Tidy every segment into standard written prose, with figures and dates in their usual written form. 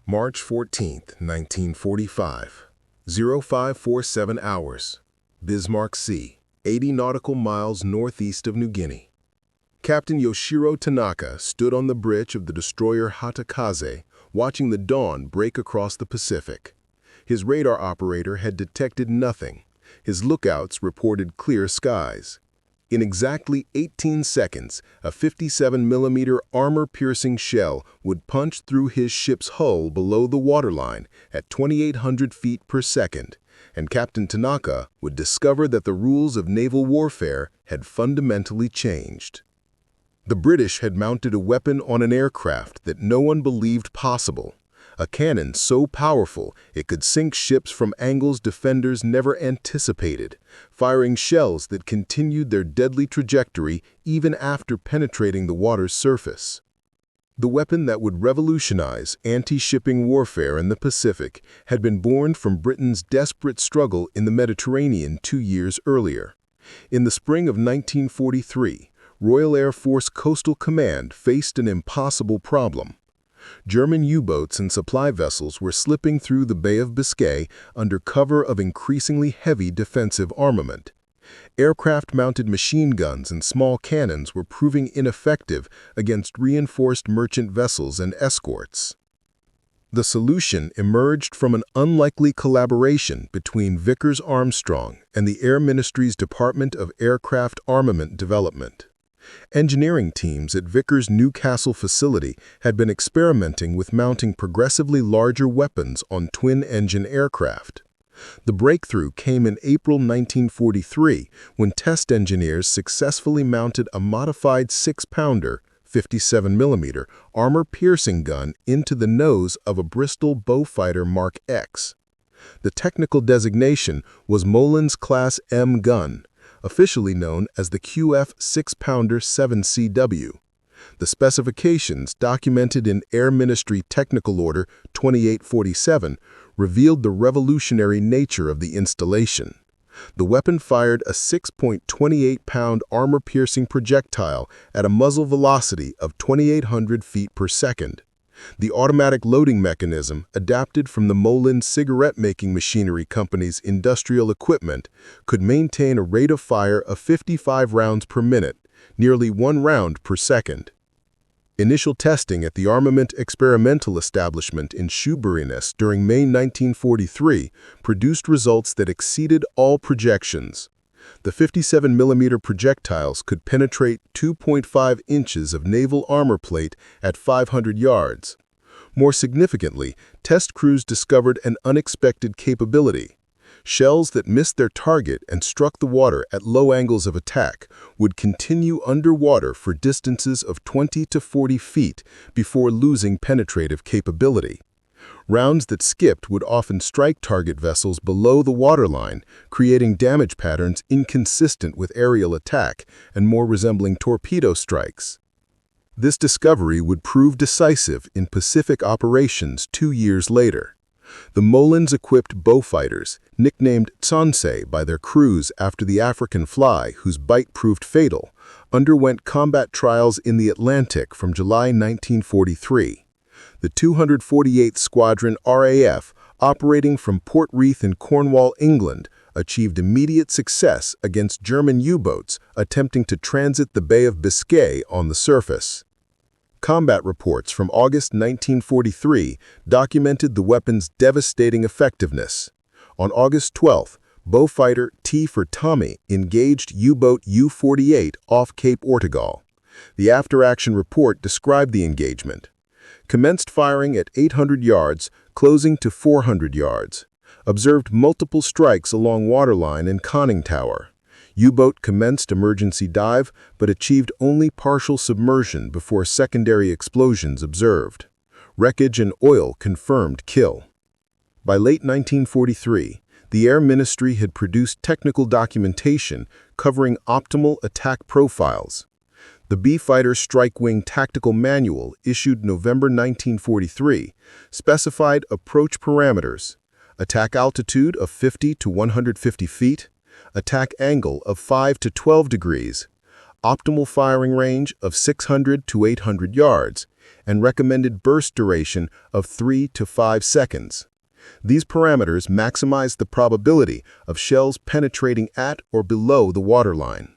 March 14, 1945, 0547 hours, Bismarck Sea, 80 nautical miles northeast of New Guinea. Captain Yoshiro Tanaka stood on the bridge of the destroyer Hatakaze, watching the dawn break across the Pacific. His radar operator had detected nothing. His lookouts reported clear skies. In exactly 18 seconds, a 57mm armor-piercing shell would punch through his ship's hull below the waterline at 2,800 feet per second, and Captain Tanaka would discover that the rules of naval warfare had fundamentally changed. The British had mounted a weapon on an aircraft that no one believed possible, a cannon so powerful it could sink ships from angles defenders never anticipated, firing shells that continued their deadly trajectory even after penetrating the water's surface. The weapon that would revolutionize anti-shipping warfare in the Pacific had been born from Britain's desperate struggle in the Mediterranean 2 years earlier. In the spring of 1943, Royal Air Force Coastal Command faced an impossible problem. German U-boats and supply vessels were slipping through the Bay of Biscay under cover of increasingly heavy defensive armament. Aircraft-mounted machine guns and small cannons were proving ineffective against reinforced merchant vessels and escorts. The solution emerged from an unlikely collaboration between Vickers Armstrong and the Air Ministry's Department of Aircraft Armament Development. Engineering teams at Vickers' Newcastle facility had been experimenting with mounting progressively larger weapons on twin-engine aircraft. The breakthrough came in April 1943 when test engineers successfully mounted a modified 6-pounder, 57mm armor-piercing gun into the nose of a Bristol Beaufighter Mark X. The technical designation was Molin's Class M gun, officially known as the QF 6-pounder 7CW. The specifications, documented in Air Ministry Technical Order 2847, revealed the revolutionary nature of the installation. The weapon fired a 6.28-pound armor-piercing projectile at a muzzle velocity of 2,800 feet per second. The automatic loading mechanism, adapted from the Molin cigarette-making machinery company's industrial equipment, could maintain a rate of fire of 55 rounds per minute, nearly 1 round per second. Initial testing at the Armament Experimental Establishment in Shoeburyness during May 1943 produced results that exceeded all projections. The 57mm projectiles could penetrate 2.5 inches of naval armor plate at 500 yards. More significantly, test crews discovered an unexpected capability. Shells that missed their target and struck the water at low angles of attack would continue underwater for distances of 20 to 40 feet before losing penetrative capability. Rounds that skipped would often strike target vessels below the waterline, creating damage patterns inconsistent with aerial attack and more resembling torpedo strikes. This discovery would prove decisive in Pacific operations 2 years later. The Molins-equipped Beaufighters, nicknamed Tsonsei by their crews after the African fly whose bite proved fatal, underwent combat trials in the Atlantic from July 1943. The 248th Squadron RAF, operating from Port Reith in Cornwall, England, achieved immediate success against German U-boats attempting to transit the Bay of Biscay on the surface. Combat reports from August 1943 documented the weapon's devastating effectiveness. On August 12, Beaufighter T for Tommy engaged U-boat U-48 off Cape Ortegal. The after-action report described the engagement. Commenced firing at 800 yards, closing to 400 yards. Observed multiple strikes along waterline and conning tower. U-boat commenced emergency dive, but achieved only partial submersion before secondary explosions observed. Wreckage and oil confirmed kill. By late 1943, the Air Ministry had produced technical documentation covering optimal attack profiles. The B-Fighter Strike Wing Tactical Manual, issued November 1943, specified approach parameters: attack altitude of 50 to 150 feet, attack angle of 5 to 12 degrees, optimal firing range of 600 to 800 yards, and recommended burst duration of 3 to 5 seconds. These parameters maximize the probability of shells penetrating at or below the waterline.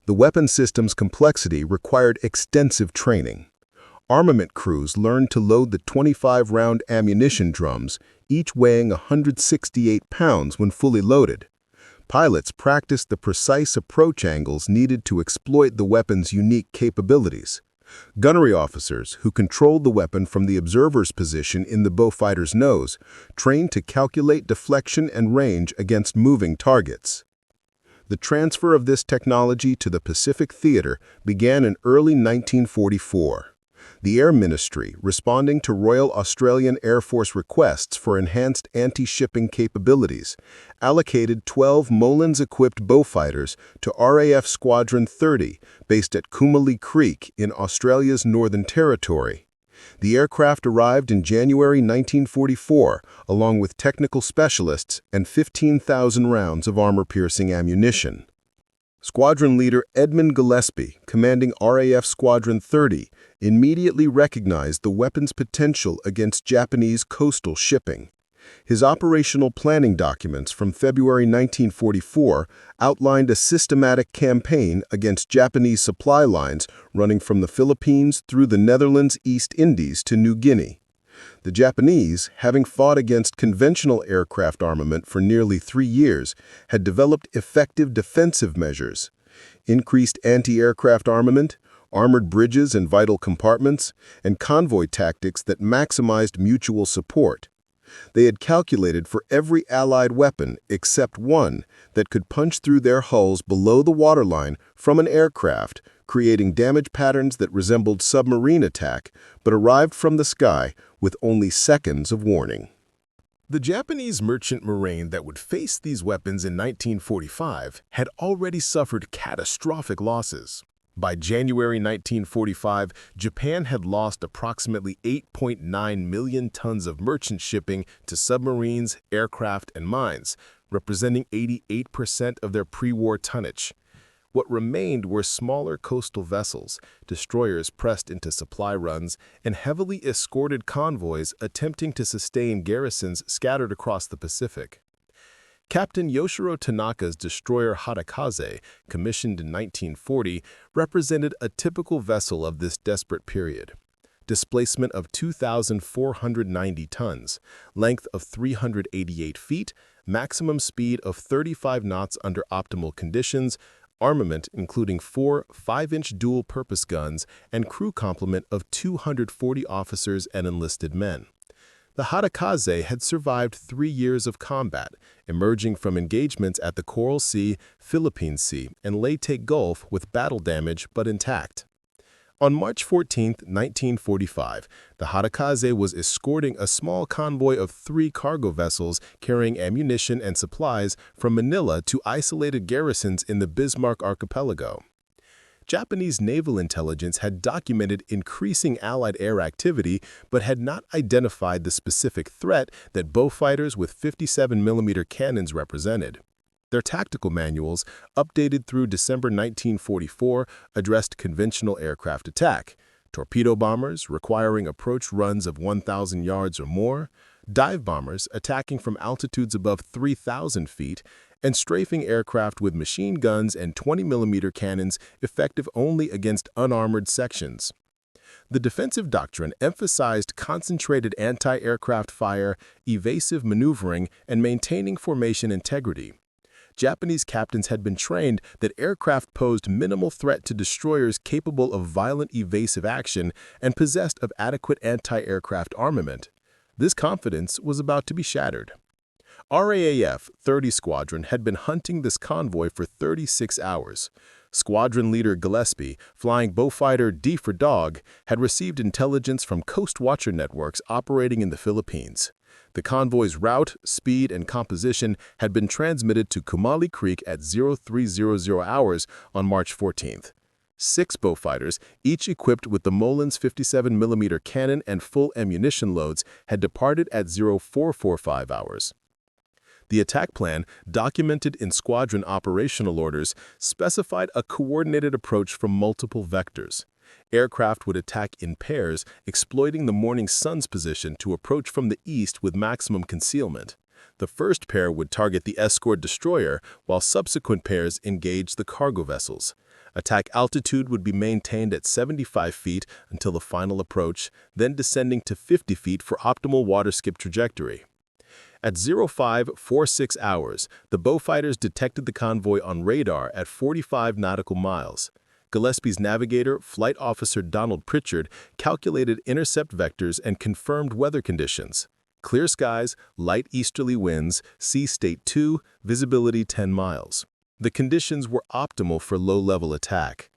The weapon system's complexity required extensive training. Armament crews learned to load the 25-round ammunition drums, each weighing 168 pounds when fully loaded. Pilots practiced the precise approach angles needed to exploit the weapon's unique capabilities. Gunnery officers, who controlled the weapon from the observer's position in the Beaufighter's nose, trained to calculate deflection and range against moving targets. The transfer of this technology to the Pacific Theater began in early 1944. The Air Ministry, responding to Royal Australian Air Force requests for enhanced anti-shipping capabilities, allocated 12 Molins-equipped Beaufighters to RAF Squadron 30, based at Kumali Creek in Australia's Northern Territory. The aircraft arrived in January 1944, along with technical specialists and 15,000 rounds of armor-piercing ammunition. Squadron leader Edmund Gillespie, commanding RAF Squadron 30, immediately recognized the weapon's potential against Japanese coastal shipping. His operational planning documents from February 1944 outlined a systematic campaign against Japanese supply lines running from the Philippines through the Netherlands East Indies to New Guinea. The Japanese, having fought against conventional aircraft armament for nearly 3 years, had developed effective defensive measures: increased anti-aircraft armament, armored bridges and vital compartments, and convoy tactics that maximized mutual support. They had calculated for every Allied weapon except one that could punch through their hulls below the waterline from an aircraft, creating damage patterns that resembled submarine attack, but arrived from the sky with only seconds of warning. The Japanese merchant marine that would face these weapons in 1945 had already suffered catastrophic losses. By January 1945, Japan had lost approximately 8.9 million tons of merchant shipping to submarines, aircraft, and mines, representing 88% of their pre-war tonnage. What remained were smaller coastal vessels, destroyers pressed into supply runs, and heavily escorted convoys attempting to sustain garrisons scattered across the Pacific. Captain Yoshiro Tanaka's destroyer Hadakaze, commissioned in 1940, represented a typical vessel of this desperate period. Displacement of 2,490 tons, length of 388 feet, maximum speed of 35 knots under optimal conditions, armament including 4 5-inch dual-purpose guns, and crew complement of 240 officers and enlisted men. The Hadakaze had survived 3 years of combat, emerging from engagements at the Coral Sea, Philippine Sea, and Leyte Gulf with battle damage but intact. On March 14, 1945, the Hadakaze was escorting a small convoy of 3 cargo vessels carrying ammunition and supplies from Manila to isolated garrisons in the Bismarck Archipelago. Japanese naval intelligence had documented increasing Allied air activity but had not identified the specific threat that Beaufighters with 57mm cannons represented. Their tactical manuals, updated through December 1944, addressed conventional aircraft attack, torpedo bombers requiring approach runs of 1,000 yards or more, dive bombers attacking from altitudes above 3,000 feet, and strafing aircraft with machine guns and 20mm cannons effective only against unarmored sections. The defensive doctrine emphasized concentrated anti-aircraft fire, evasive maneuvering, and maintaining formation integrity. Japanese captains had been trained that aircraft posed minimal threat to destroyers capable of violent evasive action and possessed of adequate anti-aircraft armament. This confidence was about to be shattered. RAAF 30 Squadron had been hunting this convoy for 36 hours. Squadron leader Gillespie, flying Beaufighter D for Dog, had received intelligence from Coast Watcher networks operating in the Philippines. The convoy's route, speed, and composition had been transmitted to Kumali Creek at 0300 hours on March 14th. 6 Beaufighters, each equipped with the Molins 57mm cannon and full ammunition loads, had departed at 0445 hours. The attack plan, documented in squadron operational orders, specified a coordinated approach from multiple vectors. Aircraft would attack in pairs, exploiting the morning sun's position to approach from the east with maximum concealment. The first pair would target the escort destroyer, while subsequent pairs engaged the cargo vessels. Attack altitude would be maintained at 75 feet until the final approach, then descending to 50 feet for optimal waterskip trajectory. At 0546 hours, the Beau fighters detected the convoy on radar at 45 nautical miles. Gillespie's navigator, Flight Officer Donald Pritchard, calculated intercept vectors and confirmed weather conditions. Clear skies, light easterly winds, sea state 2, visibility 10 miles. The conditions were optimal for low-level attack.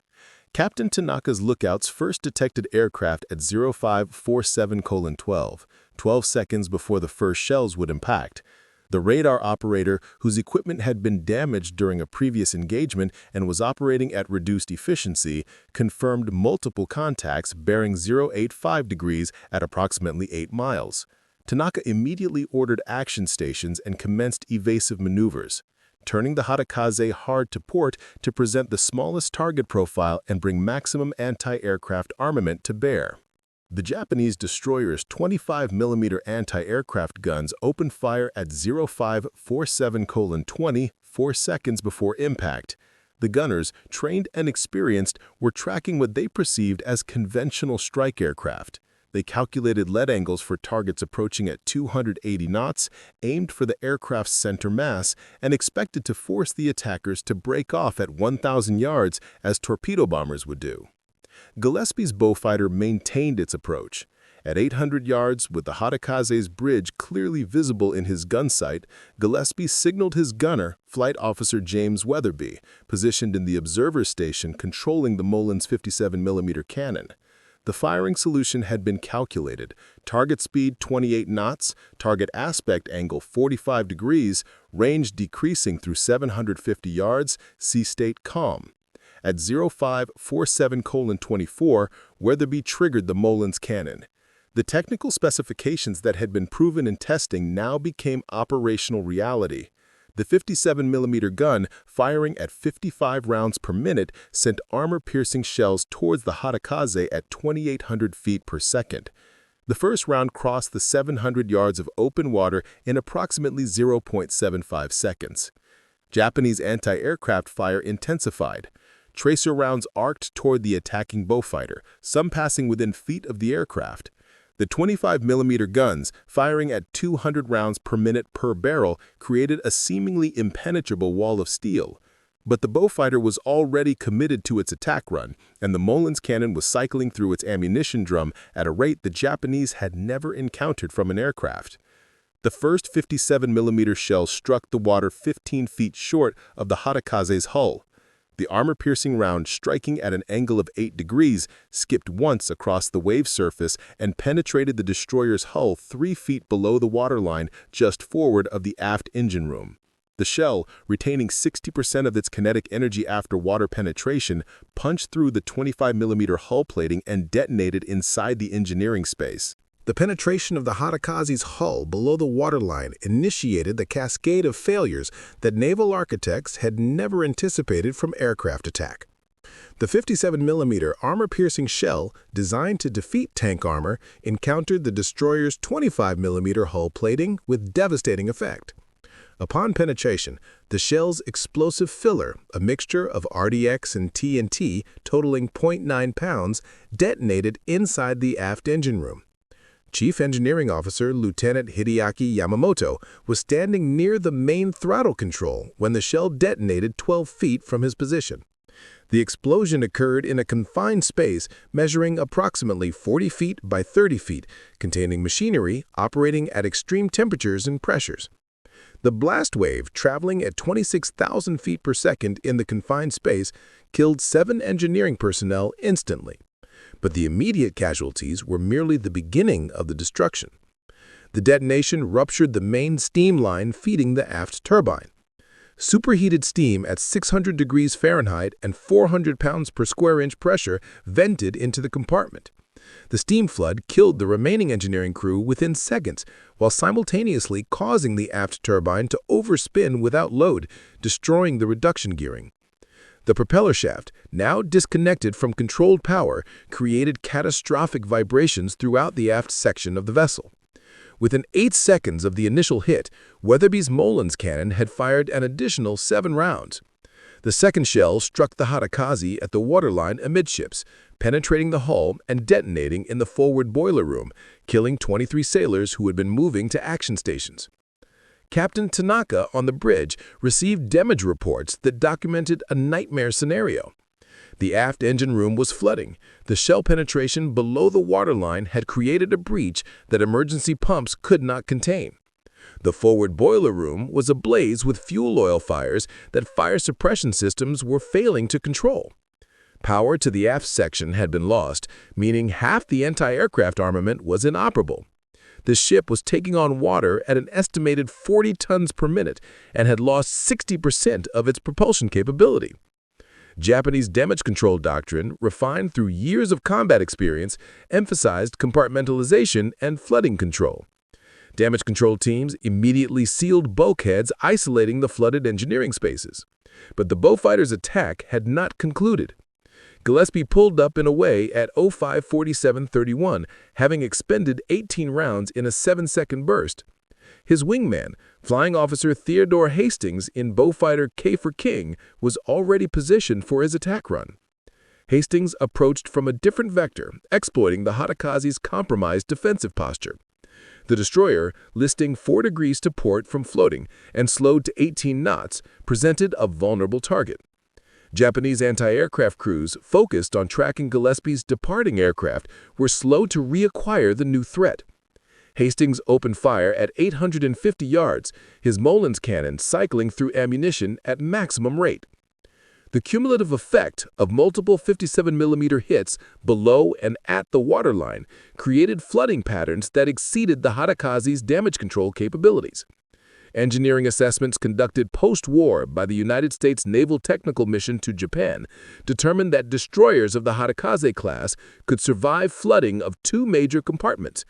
Captain Tanaka's lookouts first detected aircraft at 0547:12, 12 seconds before the first shells would impact. The radar operator, whose equipment had been damaged during a previous engagement and was operating at reduced efficiency, confirmed multiple contacts bearing 085 degrees at approximately 8 miles. Tanaka immediately ordered action stations and commenced evasive maneuvers, turning the Hatakaze hard to port to present the smallest target profile and bring maximum anti-aircraft armament to bear. The Japanese destroyer's 25mm anti-aircraft guns opened fire at 0547:20, 4 seconds before impact. The gunners, trained and experienced, were tracking what they perceived as conventional strike aircraft. They calculated lead angles for targets approaching at 280 knots, aimed for the aircraft's center mass, and expected to force the attackers to break off at 1,000 yards as torpedo bombers would do. Gillespie's Beau fighter maintained its approach. At 800 yards, with the Hatakaze's bridge clearly visible in his gun sight, Gillespie signaled his gunner, Flight Officer James Weatherby, positioned in the observer station controlling the Molin's 57mm cannon. The firing solution had been calculated: target speed 28 knots, target aspect angle 45 degrees, range decreasing through 750 yards, sea state calm. At 0547:24, Weatherby triggered the Molin's cannon. The technical specifications that had been proven in testing now became operational reality. The 57mm gun, firing at 55 rounds per minute, sent armor-piercing shells towards the Hatakaze at 2,800 feet per second. The first round crossed the 700 yards of open water in approximately 0.75 seconds. Japanese anti-aircraft fire intensified. Tracer rounds arced toward the attacking Beau fighter, some passing within feet of the aircraft. The 25mm guns, firing at 200 rounds per minute per barrel, created a seemingly impenetrable wall of steel. But the Beau fighter was already committed to its attack run, and the Molin's cannon was cycling through its ammunition drum at a rate the Japanese had never encountered from an aircraft. The first 57mm shell struck the water 15 feet short of the Hatakaze's hull. The armor-piercing round, striking at an angle of 8 degrees, skipped once across the wave surface and penetrated the destroyer's hull 3 feet below the waterline just forward of the aft engine room. The shell, retaining 60% of its kinetic energy after water penetration, punched through the 25mm hull plating and detonated inside the engineering space. The penetration of the Hatakaze's hull below the waterline initiated the cascade of failures that naval architects had never anticipated from aircraft attack. The 57mm armor-piercing shell, designed to defeat tank armor, encountered the destroyer's 25mm hull plating with devastating effect. Upon penetration, the shell's explosive filler, a mixture of RDX and TNT totaling 0.9 pounds, detonated inside the aft engine room. Chief Engineering Officer Lieutenant Hideaki Yamamoto was standing near the main throttle control when the shell detonated 12 feet from his position. The explosion occurred in a confined space measuring approximately 40 feet by 30 feet, containing machinery operating at extreme temperatures and pressures. The blast wave, traveling at 26,000 feet per second in the confined space, killed 7 engineering personnel instantly. But the immediate casualties were merely the beginning of the destruction. The detonation ruptured the main steam line feeding the aft turbine. Superheated steam at 600 degrees Fahrenheit and 400 pounds per square inch pressure vented into the compartment. The steam flood killed the remaining engineering crew within seconds, while simultaneously causing the aft turbine to overspin without load, destroying the reduction gearing. The propeller shaft, now disconnected from controlled power, created catastrophic vibrations throughout the aft section of the vessel. Within 8 seconds of the initial hit, Weatherby's Molin's cannon had fired an additional 7 rounds. The second shell struck the Hatakazi at the waterline amidships, penetrating the hull and detonating in the forward boiler room, killing 23 sailors who had been moving to action stations. Captain Tanaka on the bridge received damage reports that documented a nightmare scenario. The aft engine room was flooding. The shell penetration below the waterline had created a breach that emergency pumps could not contain. The forward boiler room was ablaze with fuel oil fires that fire suppression systems were failing to control. Power to the aft section had been lost, meaning half the anti-aircraft armament was inoperable. The ship was taking on water at an estimated 40 tons per minute and had lost 60% of its propulsion capability. Japanese damage control doctrine, refined through years of combat experience, emphasized compartmentalization and flooding control. Damage control teams immediately sealed bulkheads isolating the flooded engineering spaces. But the Beaufighter's attack had not concluded. Gillespie pulled up and away at 05:47:31, having expended 18 rounds in a 7-second burst. His wingman, Flying Officer Theodore Hastings in Beaufighter K for King, was already positioned for his attack run. Hastings approached from a different vector, exploiting the Hatakazi's compromised defensive posture. The destroyer, listing 4 degrees to port from floating and slowed to 18 knots, presented a vulnerable target. Japanese anti-aircraft crews focused on tracking Gillespie's departing aircraft were slow to reacquire the new threat. Hastings opened fire at 850 yards, his Molin's cannon cycling through ammunition at maximum rate. The cumulative effect of multiple 57mm hits below and at the waterline created flooding patterns that exceeded the Hatakazi's damage control capabilities. Engineering assessments conducted post-war by the United States Naval Technical Mission to Japan determined that destroyers of the Hatakaze class could survive flooding of 2 major compartments.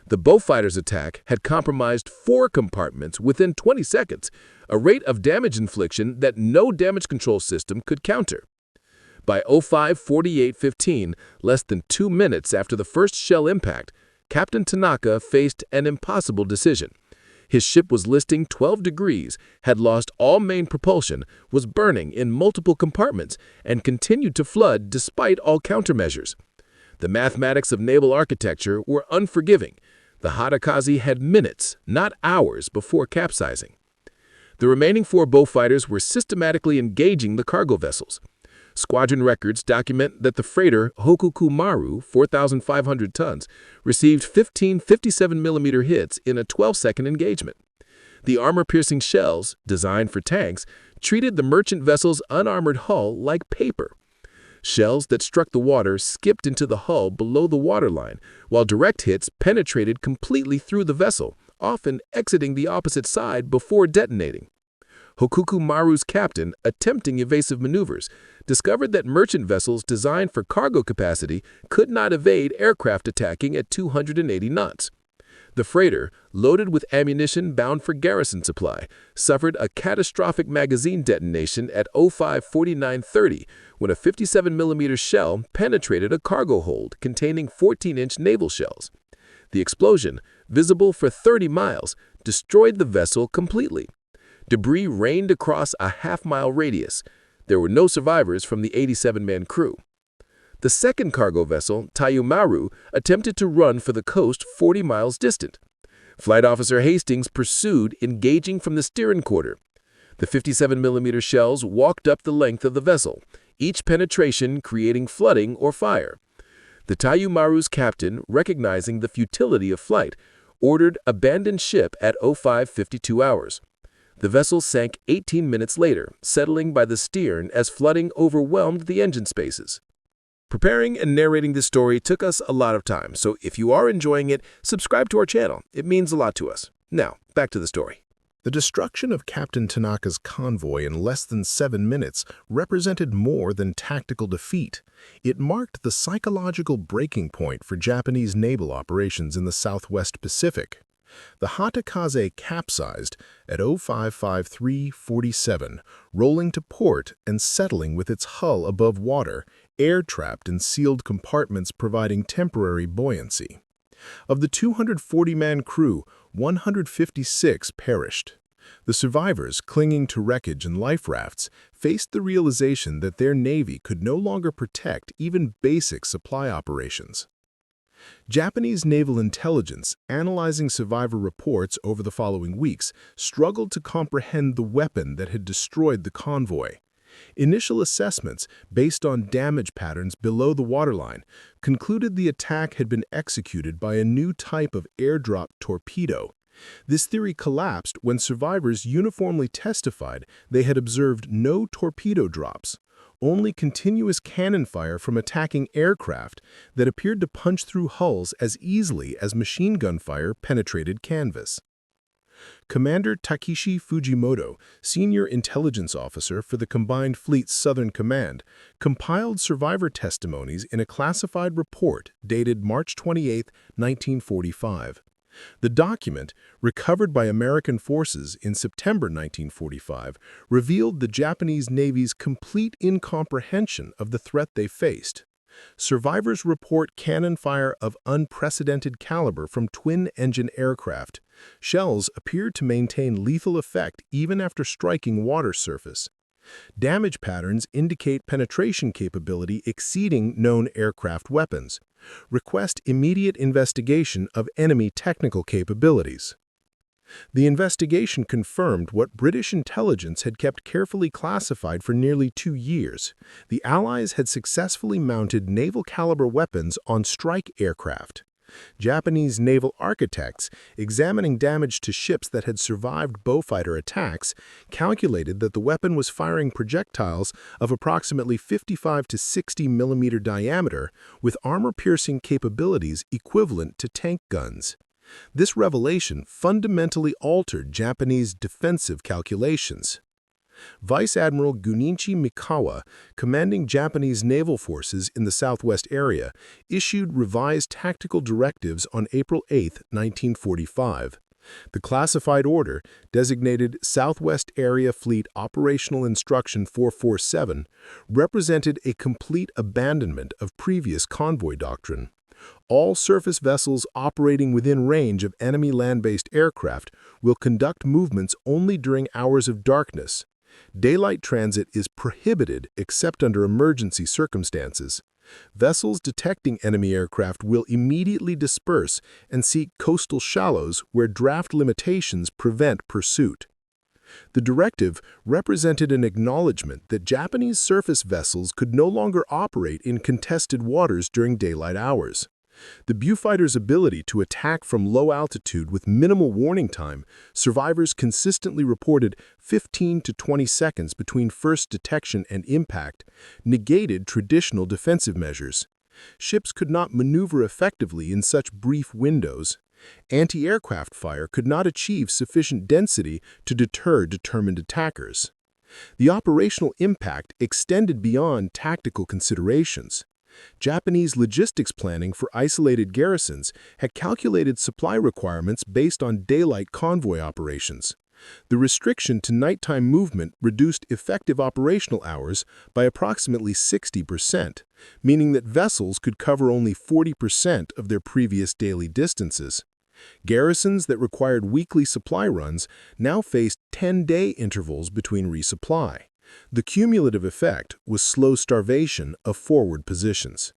The Beaufighter's attack had compromised 4 compartments within 20 seconds, a rate of damage infliction that no damage control system could counter. By 05:48:15, less than 2 minutes after the first shell impact, Captain Tanaka faced an impossible decision. His ship was listing 12 degrees, had lost all main propulsion, was burning in multiple compartments, and continued to flood despite all countermeasures. The mathematics of naval architecture were unforgiving. The Hatakaze had minutes, not hours, before capsizing. The remaining 4 Beaufighters were systematically engaging the cargo vessels. Squadron records document that the freighter Hokuku Maru, 4,500 tons, received 15 57mm hits in a 12-second engagement. The armor-piercing shells, designed for tanks, treated the merchant vessel's unarmored hull like paper. Shells that struck the water skipped into the hull below the waterline, while direct hits penetrated completely through the vessel, often exiting the opposite side before detonating. Hokuku Maru's captain, attempting evasive maneuvers, discovered that merchant vessels designed for cargo capacity could not evade aircraft attacking at 280 knots. The freighter, loaded with ammunition bound for garrison supply, suffered a catastrophic magazine detonation at 05:49:30 when a 57mm shell penetrated a cargo hold containing 14-inch naval shells. The explosion, visible for 30 miles, destroyed the vessel completely. Debris rained across a half-mile radius. There were no survivors from the 87-man crew. The second cargo vessel, Taiyu Maru, attempted to run for the coast 40 miles distant. Flight Officer Hastings pursued, engaging from the steering quarter. The 57mm shells walked up the length of the vessel, each penetration creating flooding or fire. The Taiyu Maru's captain, recognizing the futility of flight, ordered abandon ship at 05:52 hours. The vessel sank 18 minutes later, settling by the stern as flooding overwhelmed the engine spaces. Preparing and narrating this story took us a lot of time, so if you are enjoying it, subscribe to our channel. It means a lot to us. Now, back to the story. The destruction of Captain Tanaka's convoy in less than 7 minutes represented more than tactical defeat. It marked the psychological breaking point for Japanese naval operations in the Southwest Pacific. The Hatakaze capsized at 0553:47, rolling to port and settling with its hull above water, air-trapped in sealed compartments providing temporary buoyancy. Of the 240-man crew, 156 perished. The survivors, clinging to wreckage and life rafts, faced the realization that their navy could no longer protect even basic supply operations. Japanese naval intelligence, analyzing survivor reports over the following weeks, struggled to comprehend the weapon that had destroyed the convoy. Initial assessments, based on damage patterns below the waterline, concluded the attack had been executed by a new type of airdrop torpedo. This theory collapsed when survivors uniformly testified they had observed no torpedo drops, only continuous cannon fire from attacking aircraft that appeared to punch through hulls as easily as machine gun fire penetrated canvas. Commander Takeshi Fujimoto, senior intelligence officer for the Combined Fleet's Southern Command, compiled survivor testimonies in a classified report dated March 28, 1945. The document, recovered by American forces in September 1945, revealed the Japanese Navy's complete incomprehension of the threat they faced. Survivors report cannon fire of unprecedented caliber from twin-engine aircraft. Shells appeared to maintain lethal effect even after striking water surface. Damage patterns indicate penetration capability exceeding known aircraft weapons. Request immediate investigation of enemy technical capabilities. The investigation confirmed what British intelligence had kept carefully classified for nearly 2 years. The Allies had successfully mounted naval-caliber weapons on strike aircraft. Japanese naval architects, examining damage to ships that had survived Beaufighter attacks, calculated that the weapon was firing projectiles of approximately 55 to 60 millimeter diameter, with armor-piercing capabilities equivalent to tank guns. This revelation fundamentally altered Japanese defensive calculations. Vice Admiral Gunichi Mikawa, commanding Japanese naval forces in the southwest area, issued revised tactical directives on April 8, 1945. The classified order, designated Southwest Area Fleet Operational Instruction 447, represented a complete abandonment of previous convoy doctrine. All surface vessels operating within range of enemy land-based aircraft will conduct movements only during hours of darkness. Daylight transit is prohibited except under emergency circumstances. Vessels detecting enemy aircraft will immediately disperse and seek coastal shallows where draft limitations prevent pursuit. The directive represented an acknowledgement that Japanese surface vessels could no longer operate in contested waters during daylight hours. The Beaufighter's ability to attack from low altitude with minimal warning time, survivors consistently reported 15 to 20 seconds between first detection and impact, negated traditional defensive measures. Ships could not maneuver effectively in such brief windows. Anti-aircraft fire could not achieve sufficient density to deter determined attackers. The operational impact extended beyond tactical considerations. Japanese logistics planning for isolated garrisons had calculated supply requirements based on daylight convoy operations. The restriction to nighttime movement reduced effective operational hours by approximately 60%, meaning that vessels could cover only 40% of their previous daily distances. Garrisons that required weekly supply runs now faced 10-day intervals between resupply. The cumulative effect was slow starvation of forward positions.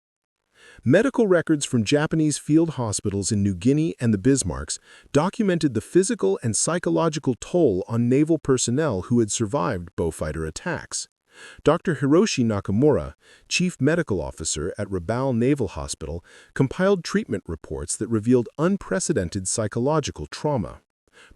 Medical records from Japanese field hospitals in New Guinea and the Bismarcks documented the physical and psychological toll on naval personnel who had survived Beaufighter attacks. Dr. Hiroshi Nakamura, chief medical officer at Rabaul Naval Hospital, compiled treatment reports that revealed unprecedented psychological trauma.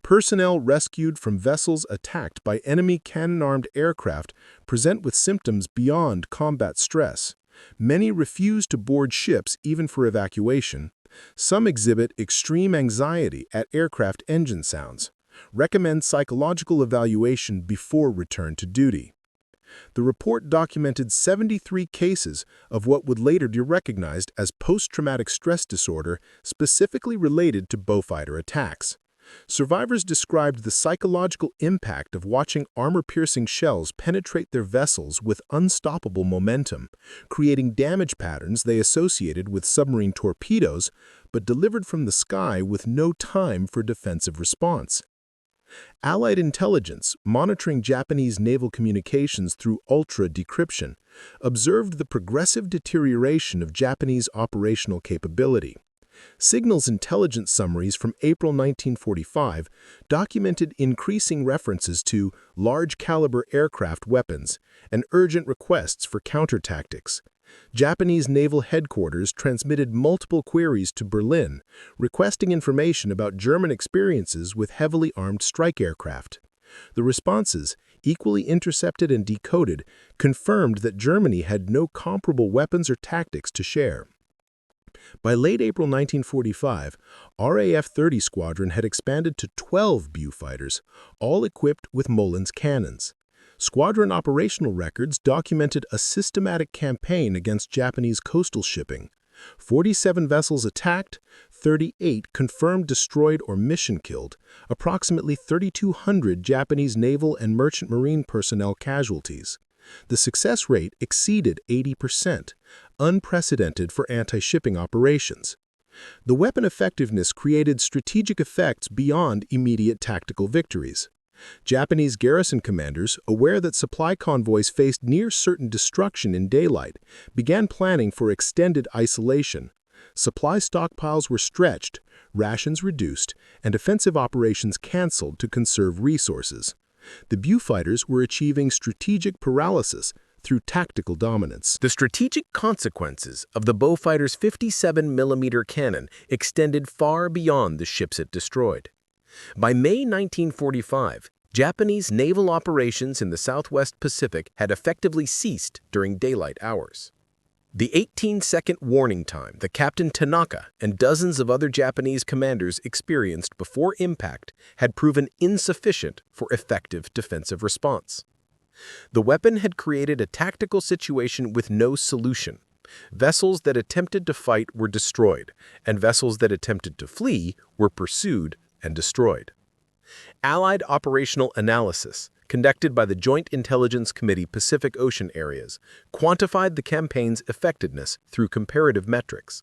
Personnel rescued from vessels attacked by enemy cannon-armed aircraft present with symptoms beyond combat stress. Many refuse to board ships even for evacuation. Some exhibit extreme anxiety at aircraft engine sounds. Recommend psychological evaluation before return to duty. The report documented 73 cases of what would later be recognized as post-traumatic stress disorder specifically related to Beaufighter attacks. Survivors described the psychological impact of watching armor-piercing shells penetrate their vessels with unstoppable momentum, creating damage patterns they associated with submarine torpedoes, but delivered from the sky with no time for defensive response. Allied intelligence, monitoring Japanese naval communications through ultra-decryption, observed the progressive deterioration of Japanese operational capability. Signals intelligence summaries from April 1945 documented increasing references to large-caliber aircraft weapons and urgent requests for counter-tactics. Japanese naval headquarters transmitted multiple queries to Berlin, requesting information about German experiences with heavily armed strike aircraft. The responses, equally intercepted and decoded, confirmed that Germany had no comparable weapons or tactics to share. By late April 1945, RAF-30 Squadron had expanded to 12 Beau fighters, all equipped with Molin's cannons. Squadron operational records documented a systematic campaign against Japanese coastal shipping. 47 vessels attacked, 38 confirmed destroyed or mission killed, approximately 3,200 Japanese naval and merchant marine personnel casualties. The success rate exceeded 80%, unprecedented for anti-shipping operations. The weapon effectiveness created strategic effects beyond immediate tactical victories. Japanese garrison commanders, aware that supply convoys faced near-certain destruction in daylight, began planning for extended isolation. Supply stockpiles were stretched, rations reduced, and offensive operations canceled to conserve resources. The Beau fighters were achieving strategic paralysis through tactical dominance. The strategic consequences of the Beau fighter's 57mm cannon extended far beyond the ships it destroyed. By May 1945, Japanese naval operations in the Southwest Pacific had effectively ceased during daylight hours. The 18-second warning time that Captain Tanaka and dozens of other Japanese commanders experienced before impact had proven insufficient for effective defensive response. The weapon had created a tactical situation with no solution. Vessels that attempted to fight were destroyed, and vessels that attempted to flee were pursued and destroyed. Allied operational analysis, conducted by the Joint Intelligence Committee Pacific Ocean Areas, quantified the campaign's effectiveness through comparative metrics.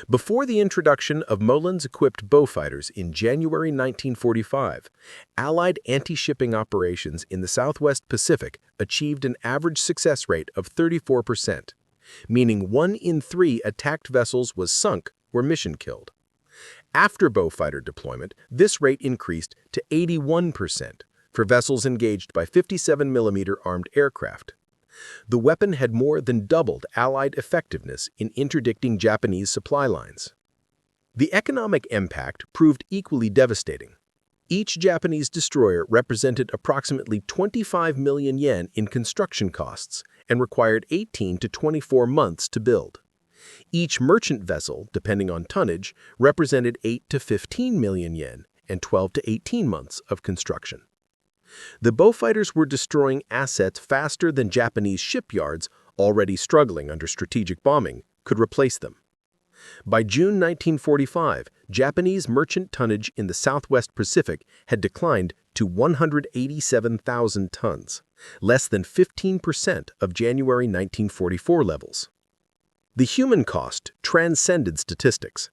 Before the introduction of Molin's-equipped Beau fighters in January 1945, Allied anti-shipping operations in the Southwest Pacific achieved an average success rate of 34%, meaning 1 in 3 attacked vessels was sunk or mission killed. After Beau fighter deployment, this rate increased to 81% for vessels engaged by 57mm armed aircraft. The weapon had more than doubled Allied effectiveness in interdicting Japanese supply lines. The economic impact proved equally devastating. Each Japanese destroyer represented approximately 25 million yen in construction costs and required 18 to 24 months to build. Each merchant vessel, depending on tonnage, represented 8 to 15 million yen and 12 to 18 months of construction. The Beau fighters were destroying assets faster than Japanese shipyards, already struggling under strategic bombing, could replace them. By June 1945, Japanese merchant tonnage in the Southwest Pacific had declined to 187,000 tons, less than 15% of January 1944 levels. The human cost transcended statistics.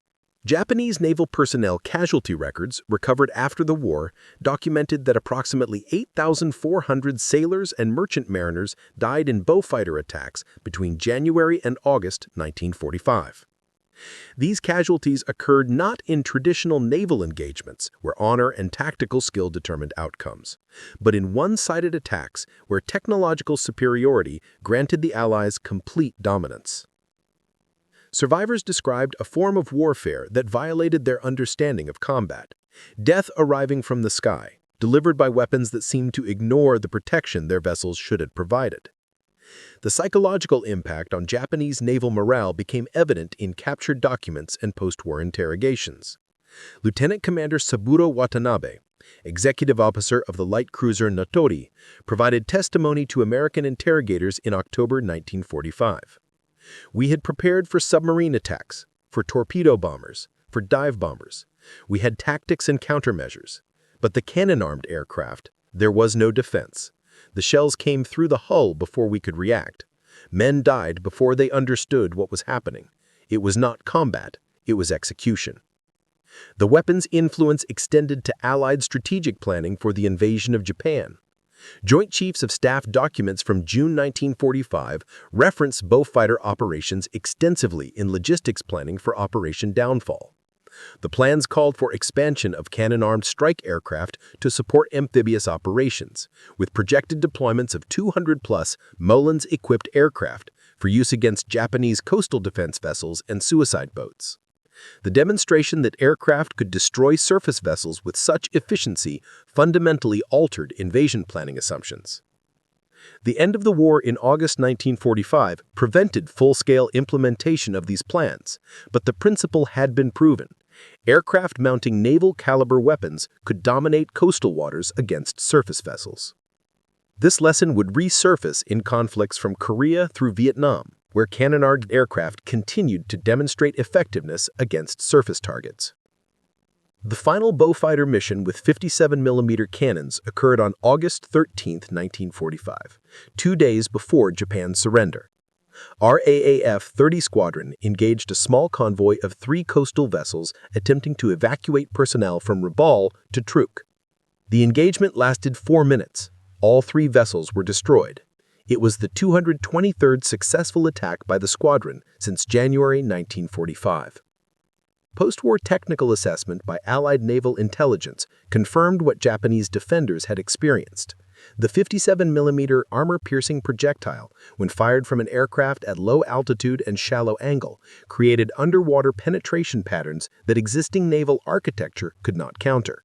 Japanese naval personnel casualty records recovered after the war documented that approximately 8,400 sailors and merchant mariners died in Beau fighter attacks between January and August 1945. These casualties occurred not in traditional naval engagements where honor and tactical skill determined outcomes, but in one-sided attacks where technological superiority granted the Allies complete dominance. Survivors described a form of warfare that violated their understanding of combat, death arriving from the sky, delivered by weapons that seemed to ignore the protection their vessels should have provided. The psychological impact on Japanese naval morale became evident in captured documents and post-war interrogations. Lieutenant Commander Saburo Watanabe, executive officer of the light cruiser Notori, provided testimony to American interrogators in October 1945. "We had prepared for submarine attacks, for torpedo bombers, for dive bombers, We had tactics and countermeasures. But the cannon-armed aircraft, there was no defense. The shells came through the hull before we could react. Men died before they understood what was happening. It was not combat, it was execution. The weapon's influence extended to Allied strategic planning for the invasion of Japan. Joint Chiefs of Staff documents from June 1945 reference Beaufighter operations extensively in logistics planning for Operation Downfall. The plans called for expansion of cannon-armed strike aircraft to support amphibious operations, with projected deployments of 200-plus Mullins-equipped aircraft for use against Japanese coastal defense vessels and suicide boats. The demonstration that aircraft could destroy surface vessels with such efficiency fundamentally altered invasion planning assumptions. The end of the war in August 1945 prevented full-scale implementation of these plans, but the principle had been proven. Aircraft mounting naval-caliber weapons could dominate coastal waters against surface vessels. This lesson would resurface in conflicts from Korea through Vietnam, where cannon-armed aircraft continued to demonstrate effectiveness against surface targets. The final Beaufighter mission with 57mm cannons occurred on August 13, 1945, 2 days before Japan's surrender. RAAF 30 Squadron engaged a small convoy of 3 coastal vessels attempting to evacuate personnel from Rabaul to Truk. The engagement lasted 4 minutes. All 3 vessels were destroyed. It was the 223rd successful attack by the squadron since January 1945. Post-war technical assessment by Allied naval intelligence confirmed what Japanese defenders had experienced. The 57mm armor-piercing projectile, when fired from an aircraft at low altitude and shallow angle, created underwater penetration patterns that existing naval architecture could not counter.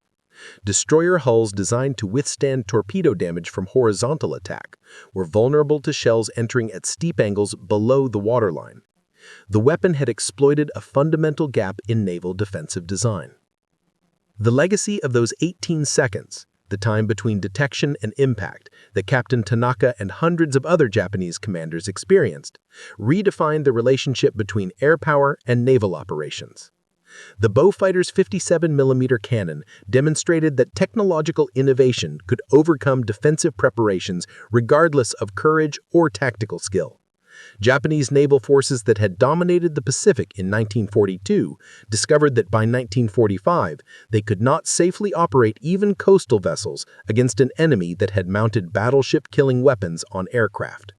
Destroyer hulls designed to withstand torpedo damage from horizontal attack were vulnerable to shells entering at steep angles below the waterline. The weapon had exploited a fundamental gap in naval defensive design. The legacy of those 18 seconds, the time between detection and impact that Captain Tanaka and hundreds of other Japanese commanders experienced, redefined the relationship between air power and naval operations. The Beaufighter's 57mm cannon demonstrated that technological innovation could overcome defensive preparations regardless of courage or tactical skill. Japanese naval forces that had dominated the Pacific in 1942 discovered that by 1945 they could not safely operate even coastal vessels against an enemy that had mounted battleship-killing weapons on aircraft.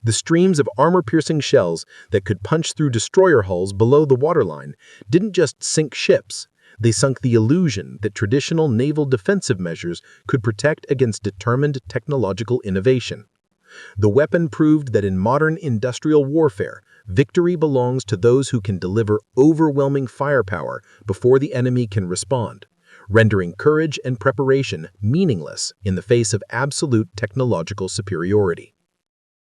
The streams of armor-piercing shells that could punch through destroyer hulls below the waterline didn't just sink ships, they sunk the illusion that traditional naval defensive measures could protect against determined technological innovation. The weapon proved that in modern industrial warfare, victory belongs to those who can deliver overwhelming firepower before the enemy can respond, rendering courage and preparation meaningless in the face of absolute technological superiority.